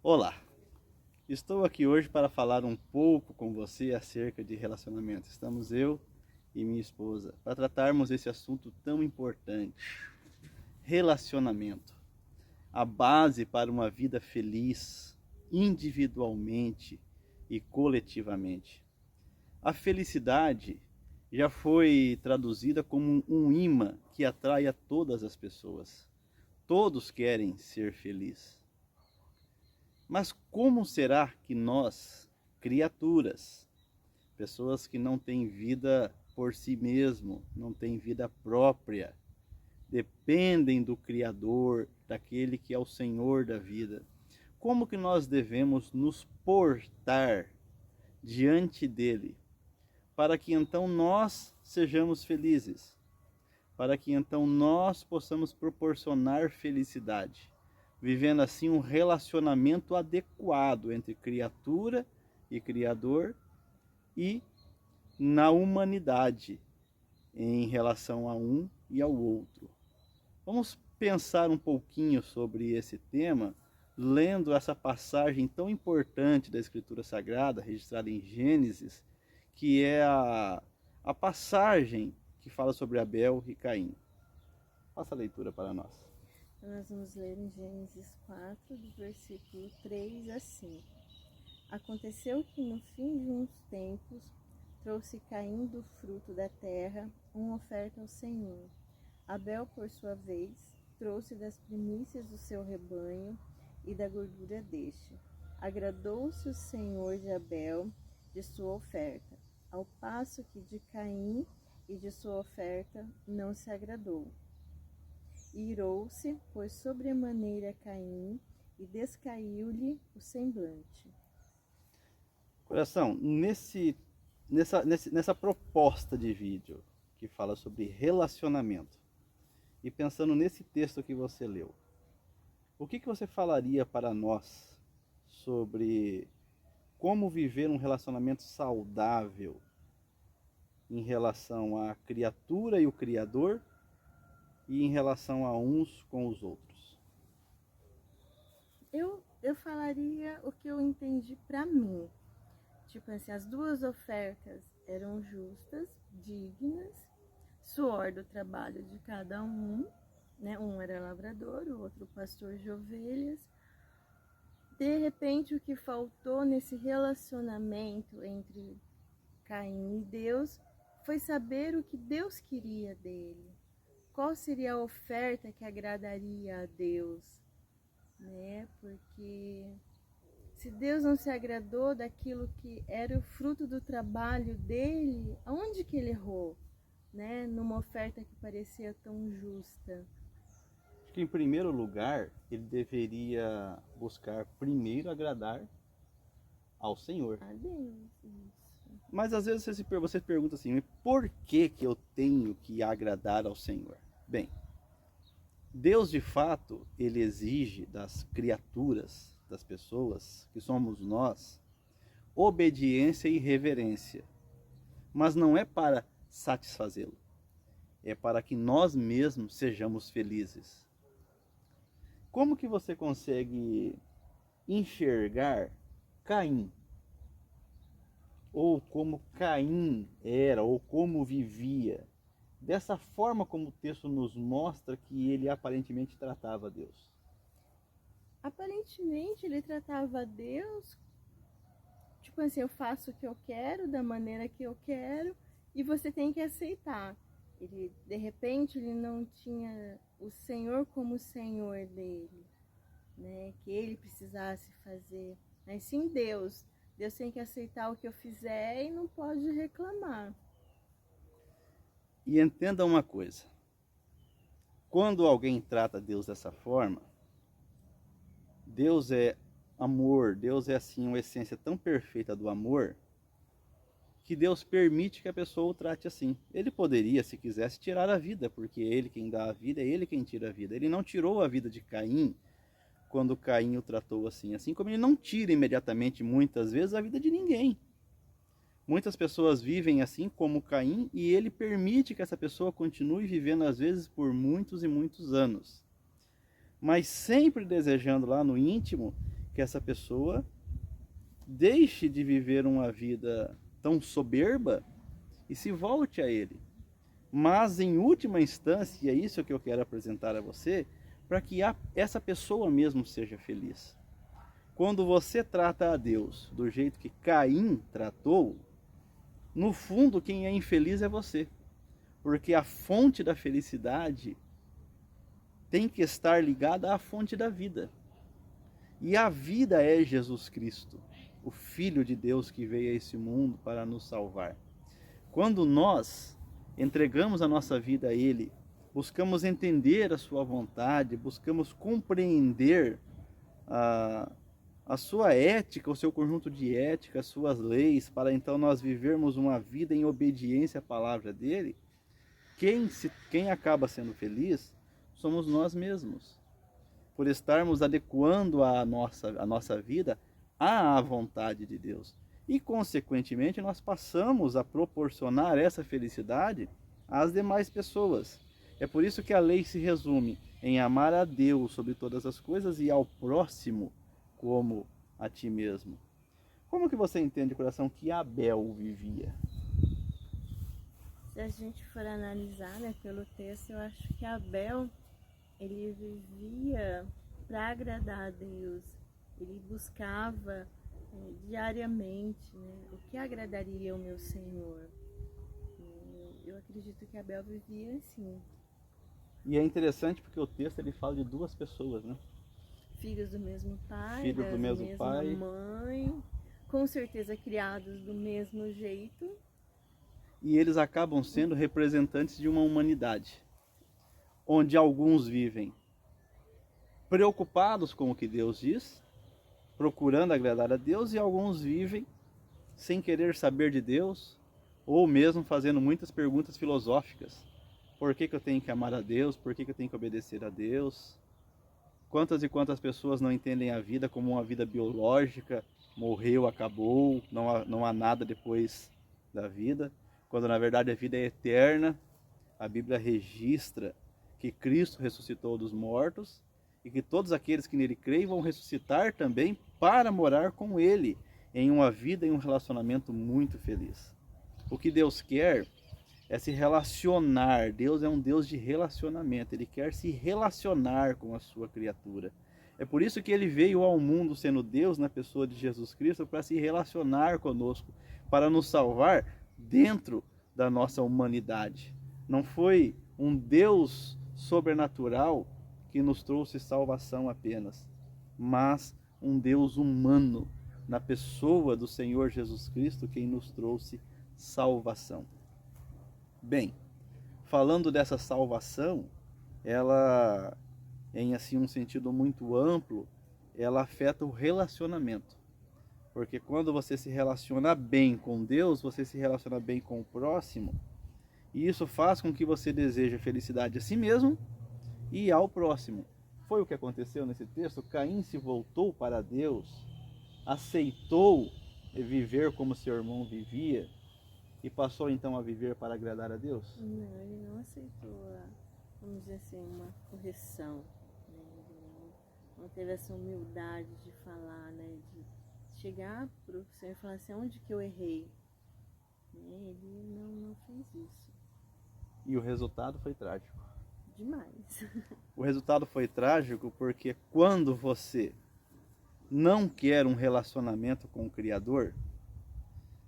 Olá, estou aqui hoje para falar um pouco com você acerca de relacionamento. Estamos eu e minha esposa para tratarmos esse assunto tão importante: relacionamento. A base para uma vida feliz, individualmente e coletivamente. A felicidade já foi traduzida como um imã que atrai a todas as pessoas. Todos querem ser felizes. Mas como será que nós, criaturas, pessoas que não têm vida por si mesmo, não têm vida própria, dependem do Criador, daquele que é o Senhor da vida, como que nós devemos nos portar diante dele, para que então nós sejamos felizes, para que então nós possamos proporcionar felicidade, vivendo assim um relacionamento adequado entre criatura e criador e na humanidade em relação a um e ao outro. Vamos pensar um pouquinho sobre esse tema, lendo essa passagem tão importante da Escritura Sagrada, registrada em Gênesis, que é a passagem que fala sobre Abel e Caim. Faça a leitura para nós. Nós vamos ler em Gênesis 4, do versículo 3 a 5. Aconteceu que no fim de uns tempos trouxe Caim do fruto da terra uma oferta ao Senhor. Abel, por sua vez, trouxe das primícias do seu rebanho e da gordura deste. Agradou-se o Senhor de Abel de sua oferta, ao passo que de Caim e de sua oferta não se agradou. Irou-se, pois sobremaneira Caim, e descaiu-lhe o semblante. Coração, nessa proposta de vídeo que fala sobre relacionamento, e pensando nesse texto que você leu, o que você falaria para nós sobre como viver um relacionamento saudável em relação à criatura e o Criador e em relação a uns com os outros? Eu falaria o que eu entendi para mim. Tipo assim, as duas ofertas eram justas, dignas, suor do trabalho de cada um, né? Um era lavrador, o outro pastor de ovelhas. De repente, o que faltou nesse relacionamento entre Caim e Deus foi saber o que Deus queria dele. Qual seria a oferta que agradaria a Deus, né? Porque se Deus não se agradou daquilo que era o fruto do trabalho dele, aonde que ele errou, né? Numa oferta que parecia tão justa. Acho que em primeiro lugar, ele deveria buscar primeiro agradar ao Senhor. A Deus, isso. Mas às vezes você pergunta assim, por que eu tenho que agradar ao Senhor? Bem, Deus de fato, ele exige das criaturas, das pessoas, que somos nós, obediência e reverência. Mas não é para satisfazê-lo, é para que nós mesmos sejamos felizes. Como que você consegue enxergar Caim? Ou como Caim era, ou como vivia, dessa forma como o texto nos mostra que ele aparentemente tratava Deus? Aparentemente ele tratava Deus, tipo assim, eu faço o que eu quero, da maneira que eu quero, e você tem que aceitar. Ele, de repente, ele não tinha o Senhor como Senhor dele, né? Que ele precisasse fazer, mas sim Deus. Deus tem que aceitar o que eu fizer e não pode reclamar. E entenda uma coisa, quando alguém trata Deus dessa forma, Deus é amor, Deus é assim uma essência tão perfeita do amor, que Deus permite que a pessoa o trate assim. Ele poderia, se quisesse, tirar a vida, porque é ele quem dá a vida, é ele quem tira a vida. Ele não tirou a vida de Caim quando Caim o tratou assim. Assim como ele não tira imediatamente, muitas vezes, a vida de ninguém. Muitas pessoas vivem assim como Caim e ele permite que essa pessoa continue vivendo, às vezes, por muitos e muitos anos. Mas sempre desejando lá no íntimo que essa pessoa deixe de viver uma vida tão soberba e se volte a Ele. Mas em última instância, e é isso que eu quero apresentar a você, para que essa pessoa mesmo seja feliz. Quando você trata a Deus do jeito que Caim tratou, no fundo quem é infeliz é você. Porque a fonte da felicidade tem que estar ligada à fonte da vida. E a vida é Jesus Cristo, o Filho de Deus que veio a esse mundo para nos salvar. Quando nós entregamos a nossa vida a Ele, buscamos entender a sua vontade, buscamos compreender a sua ética, o seu conjunto de ética, as suas leis, para então nós vivermos uma vida em obediência à palavra dele, quem acaba sendo feliz somos nós mesmos, por estarmos adequando a nossa vida à vontade de Deus. E, consequentemente, nós passamos a proporcionar essa felicidade às demais pessoas. É por isso que a lei se resume em amar a Deus sobre todas as coisas e ao próximo como a ti mesmo. Como que você entende, coração, que Abel vivia? Se a gente for analisar, né, pelo texto, eu acho que Abel, ele vivia para agradar a Deus. Ele buscava diariamente, né, o que agradaria ao meu Senhor. Eu acredito que Abel vivia assim. E é interessante porque o texto ele fala de duas pessoas, né? Filhos do mesmo pai, Filhos do mesmo mesma pai, mãe, com certeza criados do mesmo jeito. e eles acabam sendo representantes de uma humanidade, onde alguns vivem preocupados com o que Deus diz, procurando agradar a Deus, e alguns vivem sem querer saber de Deus, ou mesmo fazendo muitas perguntas filosóficas. Por que eu tenho que amar a Deus? Por que eu tenho que obedecer a Deus? Quantas e quantas pessoas não entendem a vida como uma vida biológica, morreu, acabou, não há nada depois da vida, quando na verdade a vida é eterna. A Bíblia registra que Cristo ressuscitou dos mortos e que todos aqueles que nele creem vão ressuscitar também para morar com Ele em uma vida e um relacionamento muito feliz. O que Deus quer é se relacionar. Deus é um Deus de relacionamento. Ele quer se relacionar com a sua criatura. É por isso que ele veio ao mundo sendo Deus na pessoa de Jesus Cristo, para se relacionar conosco, para nos salvar dentro da nossa humanidade. Não foi um Deus sobrenatural que nos trouxe salvação apenas, mas um Deus humano na pessoa do Senhor Jesus Cristo, quem nos trouxe salvação. Bem, falando dessa salvação, ela, em assim um sentido muito amplo, ela afeta o relacionamento. Porque quando você se relaciona bem com Deus, você se relaciona bem com o próximo, e isso faz com que você deseje felicidade a si mesmo e ao próximo. Foi o que aconteceu nesse texto. Caim se voltou para Deus, aceitou viver como seu irmão vivia, e passou então a viver para agradar a Deus? Não, ele não aceitou, vamos dizer assim, uma correção, né? Ele não teve essa humildade de falar, né? De chegar para o Senhor e falar assim, onde que eu errei? Ele não fez isso. E o resultado foi trágico. Demais. O resultado foi trágico porque quando você não quer um relacionamento com o Criador,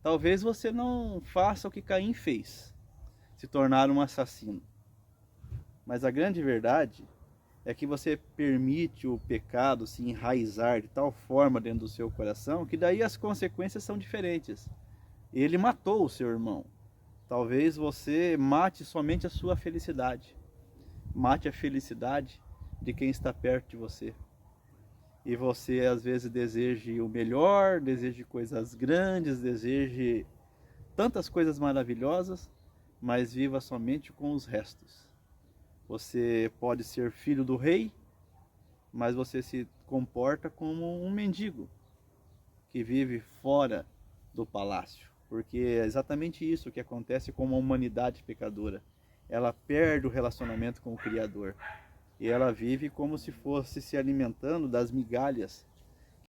talvez você não faça o que Caim fez, se tornar um assassino. Mas a grande verdade é que você permite o pecado se enraizar de tal forma dentro do seu coração, que daí as consequências são diferentes. Ele matou o seu irmão. Talvez você mate somente a sua felicidade. Mate a felicidade de quem está perto de você. E você às vezes deseje o melhor, deseje coisas grandes, deseje tantas coisas maravilhosas, mas viva somente com os restos. Você pode ser filho do rei, mas você se comporta como um mendigo que vive fora do palácio. Porque é exatamente isso que acontece com uma humanidade pecadora. Ela perde o relacionamento com o Criador. E ela vive como se fosse se alimentando das migalhas